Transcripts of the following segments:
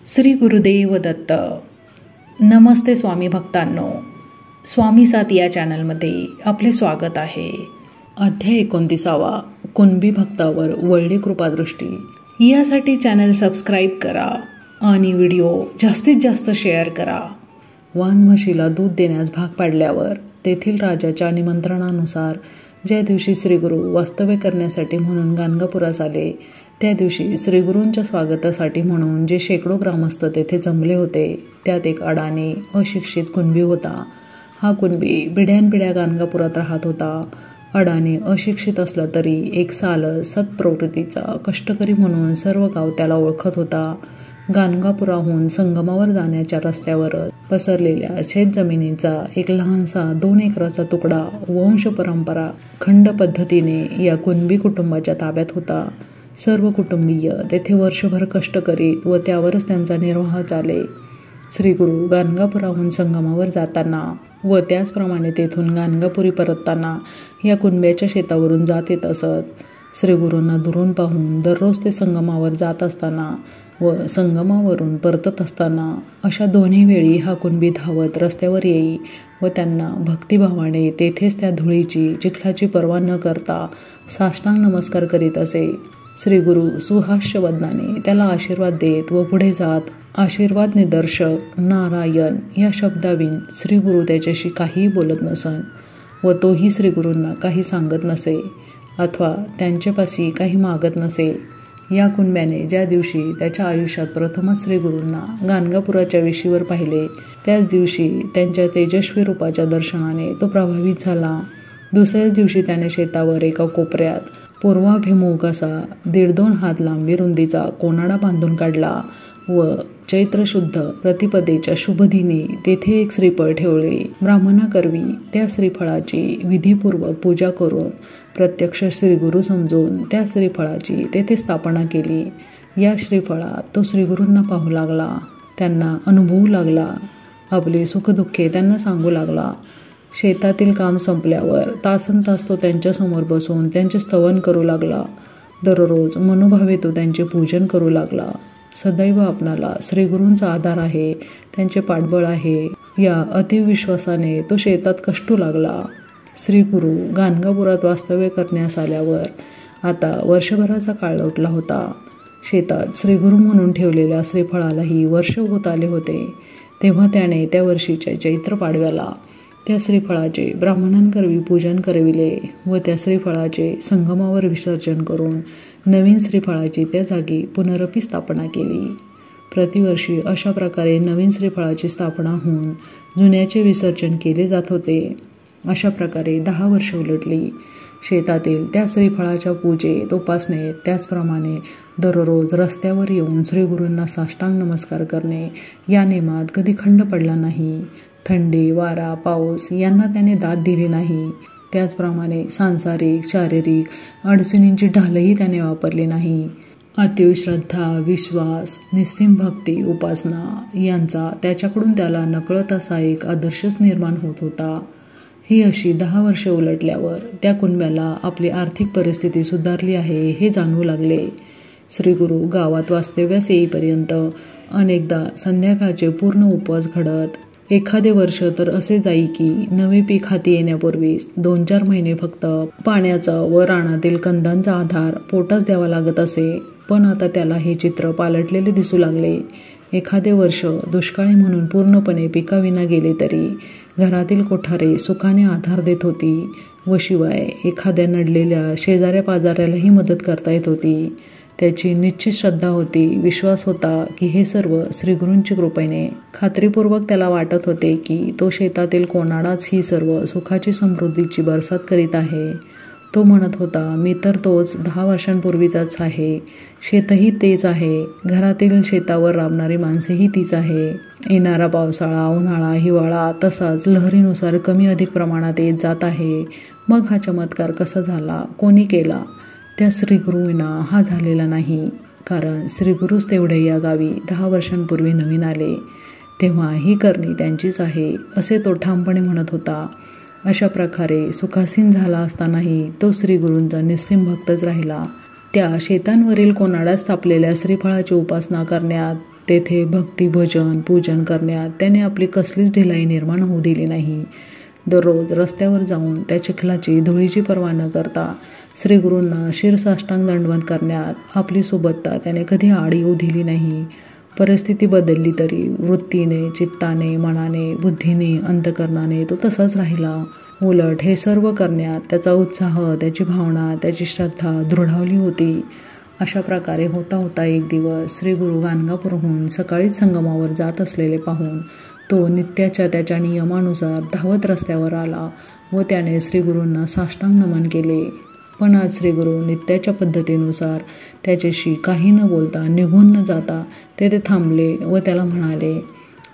श्री गुरुदेव दत्त. नमस्ते स्वामी भक्तांनो. स्वामी साथ या चॅनलमध्ये आपले स्वागत आहे. अध्याय 29. कुणबी भक्तावर वळली कृपादृष्टी. यासाठी चॅनल सबस्क्राईब करा आणि व्हिडिओ जास्तीत जास्त शेअर करा. वानमशीला दूध देण्यास भाग पाडल्यावर तेथील राजाच्या निमंत्रणानुसार ज्या दिवशी श्रीगुरू वास्तव्य करण्यासाठी म्हणून गाणगापुरास आले, त्या दिवशी श्रीगुरूंच्या स्वागतासाठी म्हणून जे शेकडो ग्रामस्थ तेथे जमले होते, त्यात एक अडाणी अशिक्षित कुणबी होता. हा कुणबी पिढ्यानपिढ्या गाणगापुरात राहत होता. अडाणी अशिक्षित असला तरी एक सालस सत्प्रवृत्तीचा कष्टकरी म्हणून सर्व गाव त्याला ओळखत होता. गाणगापुराहून संगमावर जाण्याच्या रस्त्यावर पसरलेल्या शेतजमिनीचा एक लहानसा 2 एकराचा तुकडा वंश परंपरा खंड पद्धतीने या कुणबी कुटुंबाच्या ताब्यात होता. सर्व कुटुंबीय तेथे वर्षभर कष्ट करीत व त्यावरच त्यांचा निर्वाह चाले. श्रीगुरू गाणगापुराहून संगमावर जाताना व त्याचप्रमाणे तेथून गाणगापुरी परतताना या कुणब्याच्या शेतावरून जात येत असत. श्रीगुरूंना दुरून पाहून दररोज ते संगमावर जात असताना व संगमावरून परतत असताना अशा दोन्ही वेळी हा कुणबी धावत रस्त्यावर येई व त्यांना भक्तिभावाने तेथेच त्या धुळीची चिखलाची पर्वा न करता साष्टांग नमस्कार करीत असे. श्रीगुरू सुहास्य वदनाने त्याला आशीर्वाद देत व पुढे जात आशीर्वाद निदर्शक नारायण या शब्दाविन श्रीगुरू त्याच्याशी काहीही बोलत नसन व तोही श्रीगुरूंना काही सांगत नसे अथवा त्यांच्यापाशी काही मागत नसे. या कुणब्याने ज्या दिवशी त्याच्या आयुष्यात प्रथमच श्रीगुरूंना गाणगापुराच्या वेशीवर पाहिले, त्याच दिवशी त्यांच्या तेजस्वी रूपाच्या दर्शनाने तो प्रभावित झाला. दुसऱ्याच दिवशी त्याने शेतावर एका कोपऱ्यात पूर्वाभिमुख असा 1.5-2 हात लांबी रुंदीचा कोनाडा बांधून काढला व चैत्रशुद्ध प्रतिपदेच्या शुभदिनी तेथे एक श्रीफळ ठेवले. ब्राह्मणाकरवी त्या श्रीफळाची विधीपूर्वक पूजा करून प्रत्यक्ष श्रीगुरू समजून त्या श्रीफळाची तेथे स्थापना केली. या श्रीफळात तो श्रीगुरूंना पाहू लागला, त्यांना अनुभवू लागला, आपली सुखदुःखे त्यांना सांगू लागला. शेतातील काम संपल्यावर तासनतास तो त्यांच्यासमोर बसून त्यांचे स्तवन करू लागला. दररोज मनोभावे तो त्यांचे पूजन करू लागला. सदैव आपणाला श्रीगुरूंचा आधार आहे, त्यांचे पाठबळ आहे, या अतिविश्वासाने तो शेतात कष्टू लागला. श्रीगुरू गाणगापुरात वास्तव्य करण्यास आल्यावर आता वर्षभराचा काळ लोटला होता. शेतात श्रीगुरू म्हणून ठेवलेल्या श्रीफळालाही वर्ष होत आले होते. तेव्हा त्याने त्या वर्षीच्या चैत्र पाडव्याला त्या श्रीफळाचे ब्राह्मणांकरवी पूजन करविले व त्या श्रीफळाचे संगमावर विसर्जन करून नवीन श्रीफळाची त्या जागी पुनरपी स्थापना केली. प्रतिवर्षी अशा प्रकारे नवीन श्रीफळाची स्थापना होऊन जुन्याचे विसर्जन केले जात होते. अशा प्रकारे 10 वर्ष उलटली. शेतातील त्या श्रीफळाच्या पूजेत उपासनेत त्याचप्रमाणे दररोज रस्त्यावर येऊन श्रीगुरूंना साष्टांग नमस्कार करणे या नेमात कधी खंड पडला नाही. थंडी, वारा, पाऊस यांना त्याने दाद दिली नाही. त्याचप्रमाणे सांसारिक शारीरिक अडचणींची ढालही त्याने वापरली नाही. अतीव श्रद्धा, विश्वास, निस्सीम भक्ती, उपासना यांचा त्याच्याकडून त्याला नकळत असा एक आदर्शच निर्माण होत होता. ही अशी 10 वर्ष उलटल्यावर त्या कुणब्याला आपली आर्थिक परिस्थिती सुधारली आहे हे जाणवू लागले. श्रीगुरू गावात वास्तव्यास येईपर्यंत अनेकदा संध्याकाळचे पूर्ण उपवास घडत. एखादे वर्ष तर असे जाई की नवे पीक हाती येण्यापूर्वीच 2-4 महिने फक्त पाण्याचा व रानातील कंदांचा आधार पोटास द्यावा लागत असे. पण आता त्याला हे चित्र पालटलेले दिसू लागले. एखादे वर्ष दुष्काळी म्हणून पूर्णपणे पिकाविना गेले तरी घरातील कोठारे सुखाने आधार देत होती व शिवाय एखाद्या नडलेल्या शेजाऱ्या पाजाऱ्यालाही मदत करता येत होती. त्याची निश्चित श्रद्धा होती, विश्वास होता की हे सर्व श्रीगुरूंची कृपेने. खात्रीपूर्वक त्याला वाटत होते की तो शेतातील कोनाडाच ही सर्व सुखाची समृद्धीची बरसात करीत आहे. तो म्हणत होता, मी तर तोच 10 वर्षांपूर्वीचाच आहे. शेतही तेच आहे, घरातील शेतावर राबणारी माणसेही तीच आहे. येणारा पावसाळा, उन्हाळा, हिवाळा तसाच लहरीनुसार कमी अधिक प्रमाणात येत जात आहे. मग हा चमत्कार कसा झाला, कोणी केला? त्या श्रीगुरूंना हा झालेला नाही, कारण श्रीगुरूच तेवढे या गावी 10 वर्षांपूर्वी नवीन आले. तेव्हा ही करणी त्यांचीच आहे असे तो ठामपणे म्हणत होता. अशा प्रकारे सुखासीन झाला असतानाही तो श्रीगुरूंचा निस्सीम भक्तच राहिला. त्या शेतांवरील कोनाडात स्थापलेल्या श्रीफळाची उपासना करण्यात तेथे भक्ती भजन पूजन करण्यात त्याने आपली कसलीच ढिलाई निर्माण होऊ दिली नाही. दररोज रस्त्यावर जाऊन त्या चिखलाची धुळीची पर्वा न करता श्रीगुरूंना शिरसाष्टांग दंडवत करण्यात आपली सोबतता त्याने कधी आड येऊ दिली नाही. परिस्थिती बदलली तरी वृत्तीने, चित्ताने, मनाने, बुद्धीने, अंतकरणाने तो तसाच राहिला. उलट हे सर्व करण्यात त्याचा उत्साह, त्याची भावना, त्याची श्रद्धा दृढावली होती. अशा प्रकारे होता होता एक दिवस श्रीगुरू गाणगापूरहून सकाळीच संगमावर जात असलेले पाहून तो नित्याच्या त्याच्या नियमानुसार धावत रस्त्यावर आला व त्याने श्रीगुरूंना साष्टांग नमन केले. पण आज श्रीगुरू नित्याच्या पद्धतीनुसार त्याच्याशी काही न बोलता, निघून न जाता तेथे थांबले व त्याला म्हणाले,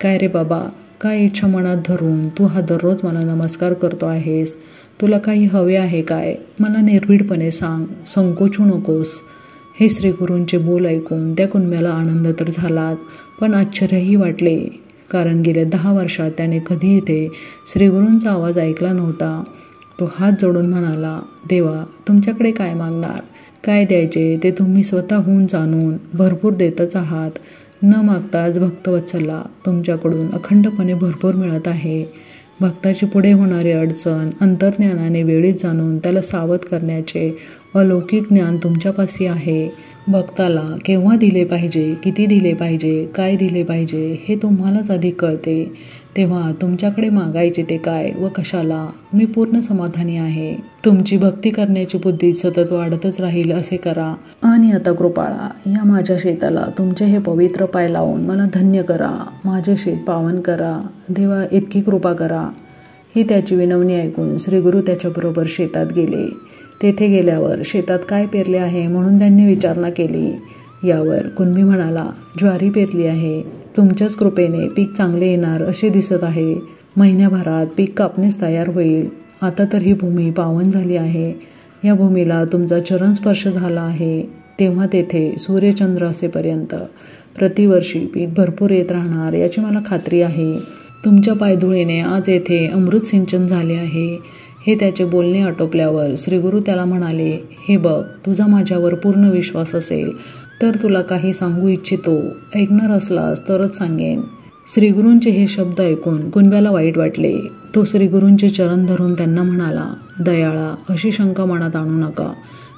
काय रे बाबा, काय इच्छा मनात धरून तू हा दररोज मला नमस्कार करतो आहेस? तुला काही हवे आहे काय? मला निर्भीडपणे सांग, संकोचू नकोस. हे श्रीगुरूंचे बोल ऐकून त्या कुणब्याला आनंद तर झालाच, पण आश्चर्यही वाटले. कारण गेल्या 10 वर्षात त्याने कधी इथे श्रीगुरूंचा आवाज ऐकला नव्हता. तो हात जोडून म्हणाला, देवा, तुमच्याकडे काय मागणार? काय द्यायचे ते तुम्ही स्वतःहून जाणून भरपूर देतच आहात. न मागताच भक्तवत्सला तुमच्याकडून अखंडपणे भरपूर मिळत आहे. भक्ताची पुढे होणारी अडचण अंतर्ज्ञानाने वेळीच जाणून त्याला सावध करण्याचे अलौकिक ज्ञान तुमच्यापाशी आहे. भक्ताला केव्हा दिले पाहिजे, किती दिले पाहिजे, काय दिले पाहिजे हे तुम्हालाच अधिक कळते. तेव्हा तुमच्याकडे मागायचे ते काय व कशाला? मी पूर्ण समाधानी आहे. तुमची भक्ती करण्याची बुद्धी सतत वाढतच राहील असे करा. आणि आता कृपाळा, या माझ्या शेताला तुमचे हे पवित्र पाय लावून मला धन्य करा. माझे शेत पावन करा. देवा, इतकी कृपा करा. ही त्याची विनवणी ऐकून श्रीगुरू त्याच्याबरोबर शेतात गेले. तेथे गेल्यावर शेतात काय पेरले आहे म्हणून त्यांनी विचारणा केली. यावर कुणबी म्हणाला, ज्वारी पेरली आहे. तुमच्याच कृपेने पीक चांगले येणार असे दिसत आहे. महिन्याभरात पीक कापणीस तयार होईल. आता तर ही भूमी पावन झाली आहे. या भूमीला तुमचा चरणस्पर्श झाला आहे. तेव्हा तेथे सूर्यचंद्र असेपर्यंत प्रतिवर्षी पीक भरपूर येत राहणार याची मला खात्री आहे. तुमच्या पायधुळीने आज येथे अमृत सिंचन झाले आहे. हे त्याचे बोलणे आटोपल्यावर श्रीगुरू त्याला म्हणाले, हे बघ, तुझा माझ्यावर पूर्ण विश्वास असेल तर तुला काही सांगू इच्छितो. ऐकणार असलास तरच सांगेन. श्रीगुरूंचे हे शब्द ऐकून कुणब्याला वाईट वाटले. तो श्रीगुरूंचे चरण धरून त्यांना म्हणाला, दयाळा, अशी शंका मनात आणू नका.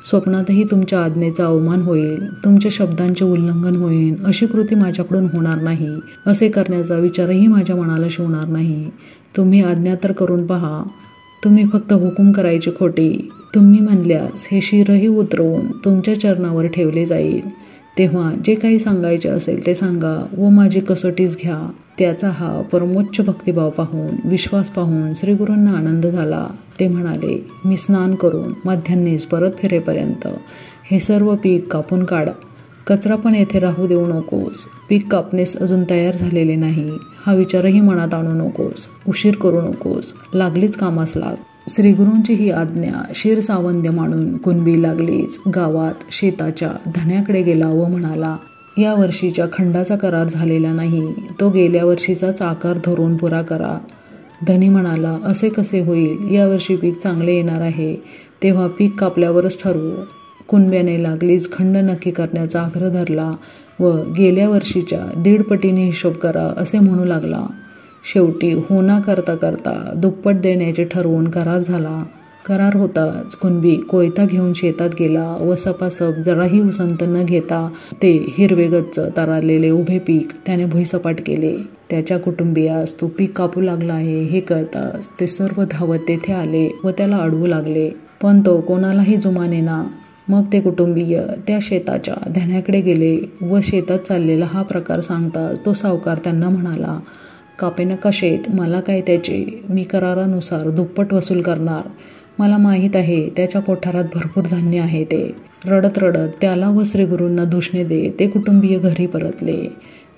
स्वप्नातही तुमच्या आज्ञेचा अवमान होईल, तुमच्या शब्दांचे उल्लंघन होईल अशी कृती माझ्याकडून होणार नाही. असे करण्याचा विचारही माझ्या मनाला शिवणार नाही. तुम्ही आज्ञा तर करून पहा. तुम्ही फक्त हुकूम करायची खोटी. तुम्ही म्हणल्यास हे शिरही उतरवून तुमच्या चरणावर ठेवले जाईल. तेव्हा जे काही सांगायचे असेल ते सांगा व माझी कसोटीच घ्या. त्याचा हा परमोच्च भक्तिभाव पाहून, विश्वास पाहून श्रीगुरूंना आनंद झाला. ते म्हणाले, मी स्नान करून माध्यान्नीस परत फिरेपर्यंत हे सर्व पीक कापून काढ. कचरा पण येथे राहू देऊ नकोस. पीक कापणीस अजून तयार झालेले नाही हा विचारही मनात आणू नकोस. उशीर करू नकोस. लागलीच कामास लाग. श्रीगुरूंची ही आज्ञा शिरसावंद्य मानून कुणबी लागलीच गावात शेताच्या धन्याकडे गेला व म्हणाला, या वर्षीच्या खंडाचा करार झालेला नाही. तो गेल्या वर्षीचाच आकार धरून पुरा करा. धनी म्हणाला, असे कसे होईल? यावर्षी पीक चांगले येणार आहे. तेव्हा पीक कापल्यावरच ठरवू. कुणब्याने लागलीच खंड नक्की करण्याचा आग्रह धरला व गेल्या वर्षीच्या 1.5 पटीने हिशोब करा असे म्हणू लागला. शेवटी होना करता करता दुप्पट देण्याचे ठरवून करार झाला. करार होताच कुणबी कोयता घेऊन शेतात गेला व सपासप जराही उसंत न घेता ते हिरवेगच्च तारारलेले उभे पीक त्याने भुईसपाट केले. त्याच्या कुटुंबियास तो पीक कापू लागला आहे हे कळताच ते सर्व धावत तेथे आले व त्याला अडवू लागले. पण तो कोणालाही जुमानेना. मग ते कुटुंबीय त्या शेताच्या धन्याकडे गेले व शेतात चाललेला हा प्रकार सांगताच तो सावकार त्यांना म्हणाला, कापेनका शेत, मला काय त्याचे? मी करारानुसार दुप्पट वसूल करणार. मला माहीत आहे त्याच्या कोठारात भरपूर धान्य आहे. ते रडत रडत त्याला व श्रीगुरूंना दूषणे दे ते कुटुंबीय घरी परतले.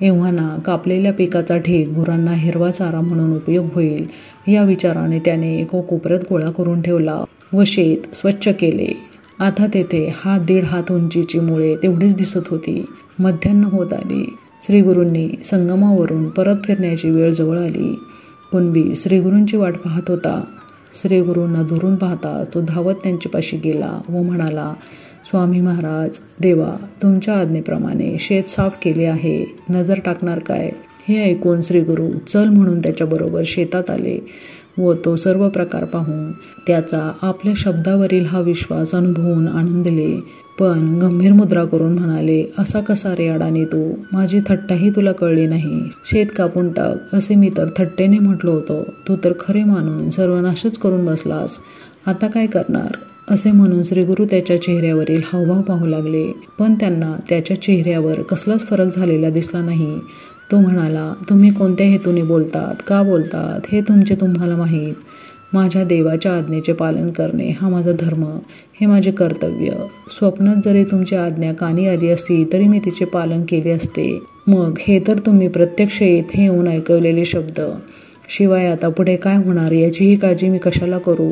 एव्हाना कापलेल्या पिकाचा ढीग गुरांना हिरवा चारा म्हणून उपयोग होईल या विचाराने त्याने एका कोपऱ्यात गोळा करून ठेवला व शेत स्वच्छ केले. आता तेथे 1.5 हात उंचीची मुळे तेवढीच दिसत होती. मध्यान्ह होत आली. श्रीगुरूंनी संगमावरून परत फिरण्याची वेळ जवळ आली. कुणबी श्रीगुरूंची वाट पाहत होता. श्रीगुरूंना दुरून पाहता तो धावत त्यांच्यापाशी गेला व म्हणाला, स्वामी महाराज, देवा, तुमच्या आज्ञेप्रमाणे शेत साफ केले आहे, नजर टाकणार काय? हे ऐकून श्रीगुरु चल म्हणून त्याच्याबरोबर शेतात आले व तो सर्व प्रकार पाहून त्याचा आपल्या शब्दावरील हा विश्वास अनुभवून आनंदले. पण गंभीर मुद्रा करून म्हणाले, असा कसा रे अडाणी तू? माझी थट्टाही तुला कळली नाही. शेत कापून टाक असे मी तर थट्टेने म्हटलो होतो. तू तर खरे मानून सर्वनाशच करून बसलास. आता काय करणार? असे म्हणून श्रीगुरु त्याच्या चेहऱ्यावरील हावभाव पाहू लागले. पण त्यांना त्याच्या चेहऱ्यावर कसलाच फरक झालेला दिसला नाही. तो म्हणाला, तुम्ही कोणत्या हेतूने बोलतात, का बोलतात हे तुमचे तुम्हाला माहीत. माझ्या देवाच्या आज्ञेचे पालन करणे हा माझा धर्म, हे माझे कर्तव्य. स्वप्नात जरी तुमची आज्ञा कानी आली असती तरी मी तिचे पालन केले असते. मग हे तर तुम्ही प्रत्यक्ष येथे येऊन ऐकवलेले शब्द. शिवाय आता पुढे काय होणार याचीही काळजी मी कशाला करू?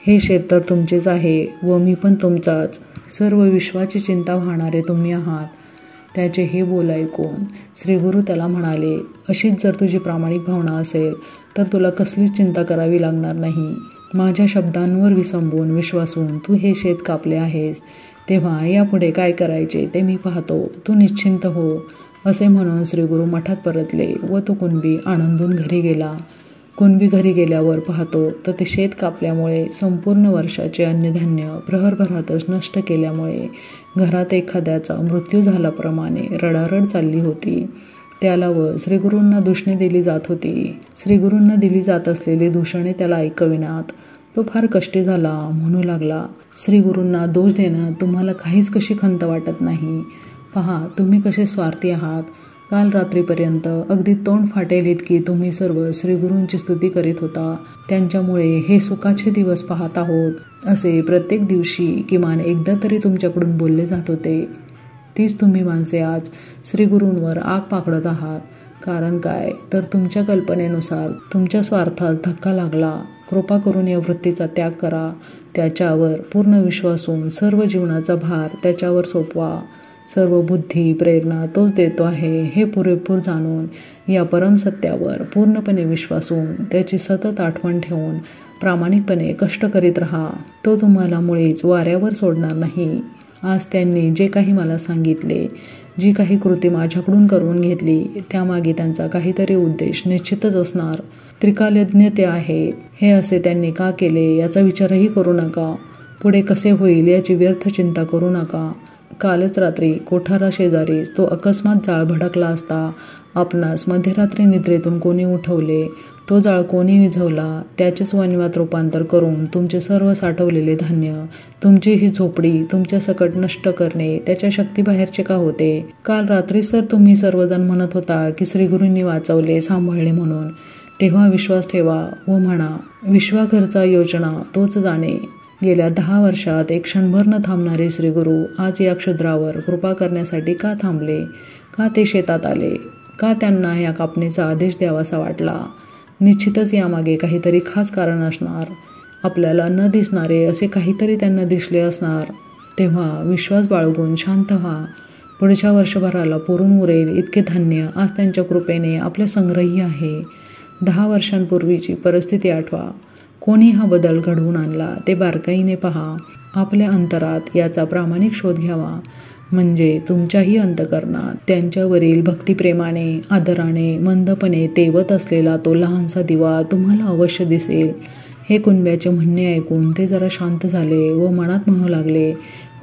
हे शेत तर तुमचेच आहे व मी पण तुमचाच. सर्व विश्वाची चिंता वाहणारे तुम्ही आहात. त्याचे हे बोल ऐकून श्रीगुरु त्याला म्हणाले, अशीच जर तुझी प्रामाणिक भावना असेल तर तुला कसलीच चिंता करावी लागणार नाही. माझ्या शब्दांवर विसंबून विश्वासून तू हे शेत कापले आहेस, तेव्हा यापुढे काय करायचे ते मी पाहतो. तू निश्चिंत हो. असे म्हणून श्रीगुरु मठात परतले व तो कुणबी आनंदून घरी गेला. कुणबी घरी गेल्यावर पाहतो तर ते शेत कापल्यामुळे संपूर्ण वर्षाचे अन्नधान्य प्रहरभरातच नष्ट केल्यामुळे घरात एखाद्याचा मृत्यू झाल्याप्रमाणे रडारड चालली होती. त्याला व श्रीगुरूंना दूषणे दिली जात होती. श्रीगुरूंना दिली जात असलेली दूषणे त्याला ऐकविण्यात तो फार कष्टी झाला. म्हणू लागला, श्रीगुरूंना दोष देण्यात तुम्हाला काहीच कशी खंत वाटत नाही. पहा, तुम्ही कसे स्वार्थी आहात. काल रात्रीपर्यंत अगदी तोंड फाटेल इतकी तुम्ही सर्व श्रीगुरूंची स्तुती करीत होता. त्यांच्यामुळे हे सुखाचे दिवस पाहत आहोत असे प्रत्येक दिवशी किमान एकदा तरी तुमच्याकडून बोलले जात होते. तीच तुम्ही माणसे आज श्रीगुरूंवर आग पाकडत आहात. कारण काय तर तुमच्या कल्पनेनुसार तुमच्या स्वार्थास धक्का लागला. कृपा करून या वृत्तीचा त्याग करा. त्याच्यावर पूर्ण विश्वासून सर्व जीवनाचा भार त्याच्यावर सोपवा. सर्व बुद्धी प्रेरणा तोच देतो आहे हे पुरेपूर जाणून या परमसत्यावर पूर्णपणे विश्वासून त्याची सतत आठवण ठेवून प्रामाणिकपणे कष्ट करीत राहा. तो तुम्हाला मुळीच वाऱ्यावर सोडणार नाही. आज त्यांनी जे काही मला सांगितले, जी काही कृती माझ्याकडून करून घेतली त्यामागे त्यांचा काहीतरी उद्देश निश्चितच असणार. त्रिकालज्ञ ते आहेत. हे असे त्यांनी का केले याचा विचारही करू नका. पुढे कसे होईल याची व्यर्थ चिंता करू नका. कालच रात्री कोठारा शेजारीच तो अकस्मात जाळ भडकला असता आपणास मध्यरात्री निद्रेतून कोणी उठवले, तो जाळ कोणी विझवला, त्याचेच वणव्यात रूपांतर करून तुमचे सर्व साठवलेले धान्य, तुमची ही झोपडी तुमच्या सकट नष्ट करणे त्याच्या शक्तीबाहेरचे का होते? काल रात्री सर तुम्ही सर्वजण म्हणत होता की श्रीगुरूंनी वाचवले, सांभाळले म्हणून. तेव्हा विश्वास ठेवा व म्हणा, विश्वाघरचा योजना तोच जाणे. गेल्या 10 वर्षात एक क्षणभर न थांबणारे श्रीगुरू आज या क्षुद्रावर कृपा करण्यासाठी का थांबले? का ते शेतात आले? का त्यांना या कापणीचा आदेश द्यावासा वाटला? निश्चितच यामागे काहीतरी खास कारण असणार. आपल्याला न दिसणारे असे काहीतरी त्यांना दिसले असणार. तेव्हा विश्वास बाळगून शांत व्हा. पुढच्या वर्षभराला पुरून उरेल इतके धान्य आज त्यांच्या कृपेने आपल्या संग्रही आहे. 10 वर्षांपूर्वीची परिस्थिती आठवा. कोणी हा बदल घडवून आणला ते बारकाईने पहा. आपल्या अंतरात याचा प्रामाणिक शोध घ्यावा. म्हणजे तुमच्याही अंतःकरणात त्यांच्यावरील भक्तिप्रेमाने, आदराने, मंदपणे तेवत असलेला तो लहानसा दिवा तुम्हाला अवश्य दिसेल. हे कुणब्याचे म्हणणे ऐकून ते जरा शांत झाले व मनात म्हणू लागले,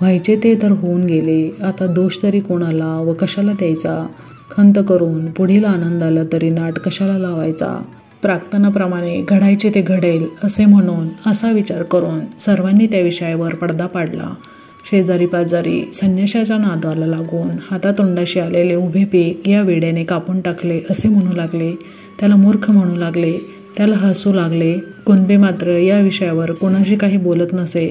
व्हायचे ते तर होऊन गेले. आता दोष तरी कोणाला व कशाला द्यायचा? खंत करून पुढील आनंदाला तरी नाट कशाला लावायचा? प्रार्थनाप्रमाणे घडायचे ते घडेल असे म्हणून असा विचार करून सर्वांनी त्या विषयावर पडदा पाडला. शेजारी पाजारी संन्याशाच्या नादाला लागून हातातोंडाशी आलेले उभे पीक या वेड्याने कापून टाकले असे म्हणू लागले. त्याला मूर्ख म्हणू लागले. त्याला हसू लागले. कुणबी मात्र या विषयावर कोणाशी काही बोलत नसे.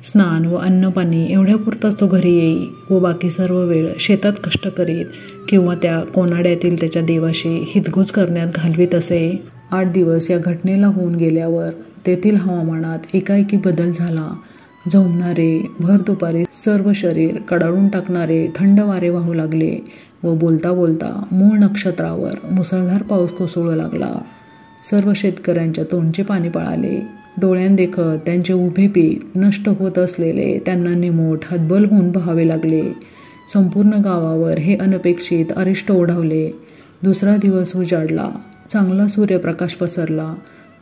स्नान व अन्नपाणी एवढ्यापुरताच तो घरी येई व बाकी सर्व वेळ शेतात कष्ट करीत किंवा त्या कोनाड्यातील त्याच्या देवाशी हितगुज करण्यात घालवीत असे. 8 दिवस या घटनेला होऊन गेल्यावर तेथील हवामानात एकाएकी बदल झाला. झोंबणारे भर दुपारी सर्व शरीर कडाळून टाकणारे थंड वारे वाहू लागले व बोलता बोलता मूळ नक्षत्रावर मुसळधार पाऊस कोसळू लागला. सर्व शेतकऱ्यांच्या तोंडचे पाणी पळाले. डोळ्यांदेखत त्यांचे उभे पीक नष्ट होत असलेले त्यांना निमूट हतबल होऊन पाहावे लागले. संपूर्ण गावावर हे अनपेक्षित अरिष्ट ओढावले. दुसरा दिवस उजाडला. चांगला सूर्यप्रकाश पसरला.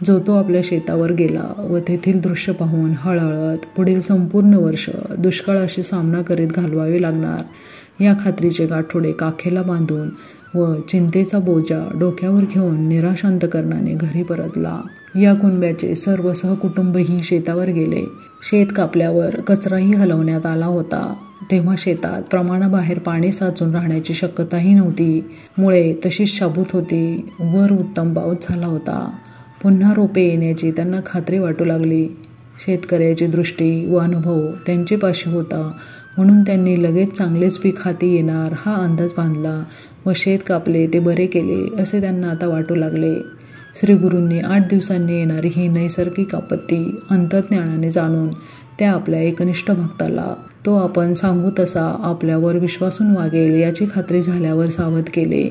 जो तो आपल्या शेतावर गेला व तेथील दृश्य पाहून हळहळत पुढील संपूर्ण वर्ष दुष्काळाशी सामना करीत घालवावे लागणार या खात्रीचे गाठोडे काखेला बांधून व चिंतेचा बोजा डोक्यावर घेऊन निराश अंतकरणाने घरी परतला. या कुणब्याचे सर्व सहकुटुंबही शेतावर गेले. शेत कापल्यावर कचराही हलवण्यात आला होता. तेव्हा शेतात प्रमाणाबाहेर पाणी साचून राहण्याची शक्यताही नव्हती. मुळे तशीच शाबूत होती. वर उत्तम पाऊस झाला होता. पुन्हा रोपे येण्याची त्यांना खात्री वाटू लागली. शेतकऱ्याची दृष्टी व अनुभव त्यांचेपाशी होता म्हणून त्यांनी लगेच चांगलेच पीक हाती येणार हा अंदाज बांधला व शेत कापले ते बरे केले असे त्यांना आता वाटू लागले. श्रीगुरूंनी 8 दिवसांनी येणारी ही नैसर्गिक आपत्ती अंतर्ज्ञानाने जाणून त्या आपल्या एकनिष्ठ भक्ताला तो आपण सांगू तसा आपल्यावर विश्वासून वागेल याची खात्री झाल्यावर सावध केले.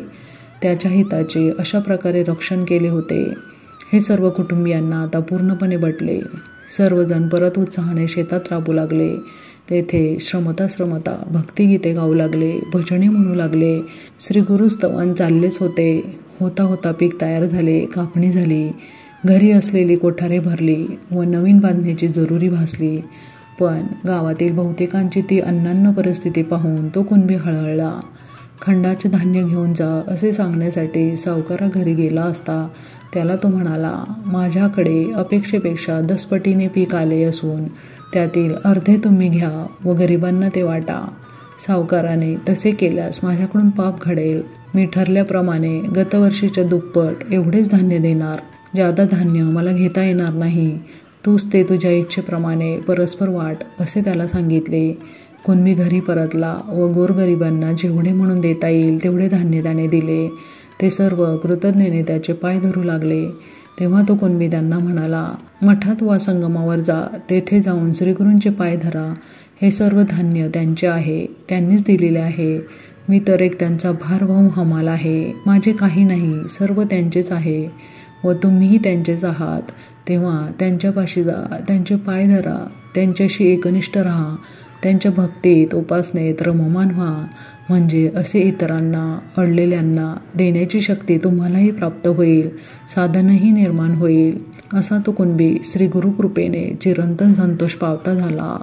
त्याच्या हिताचे अशा प्रकारे रक्षण केले होते. हे सर्व कुटुंबियांना आता पूर्णपणे पटले. सर्वजण परत उत्साहाने शेतात राबू लागले. तेथे श्रमता भक्तिगीते गाऊ लागले, भजने म्हणू लागले. श्रीगुरुस्तवन चाललेच होते. होता होता पीक तयार झाले, कापणी झाली. घरी असलेली कोठारे भरली व नवीन बांधण्याची जरुरी भासली. पण गावातील बहुतेकांची ती अन्नान्न परिस्थिती पाहून तो कुणबी हळहळला. खंडाचे धान्य घेऊन जा असे सांगण्यासाठी सावकारा घरी गेला असता त्याला तो म्हणाला, माझ्याकडे अपेक्षेपेक्षा 10 पटीने पीक आले असून त्यातील अर्धे तुम्ही घ्या व गरिबांना ते वाटा. सावकाराने तसे केल्यास माझ्याकडून पाप घडेल. मी ठरल्याप्रमाणे गतवर्षीच्या दुप्पट एवढेच धान्य देणार. जादा धान्य मला घेता येणार नाही. तूच ते तुझ्या इच्छेप्रमाणे परस्पर वाट असे त्याला सांगितले. कुणबी घरी परतला व गोरगरिबांना जेवढे म्हणून देता येईल तेवढे धान्य त्याने दिले. ते सर्व कृतज्ञतेने त्याचे पाय धरू लागले. तेव्हा तो कुणबी त्यांना म्हणाला, मठात वा संगमावर जा. तेथे जाऊन श्रीगुरूंचे पाय धरा. हे सर्व धान्य त्यांचे आहे. त्यांनीच दिलेले आहे. मी तर एक त्यांचा भारवाहू हमाल आहे. माझे काही नाही, सर्व त्यांचेच आहे व तुम्हीही त्यांचेच आहात. तेव्हा त्यांच्यापाशी जा, त्यांचे पाय धरा, त्यांच्याशी एकनिष्ठ राहा, त्यांच्या भक्तीत उपासनेत रममाण व्हा. म्हणजे असे इतरांना अडलेल्यांना देण्याची शक्ती तुम्हालाही प्राप्त होईल, साधनही निर्माण होईल. असा तो कुणबी श्री गुरुकृपेने चिरंतन संतोष पावता झाला.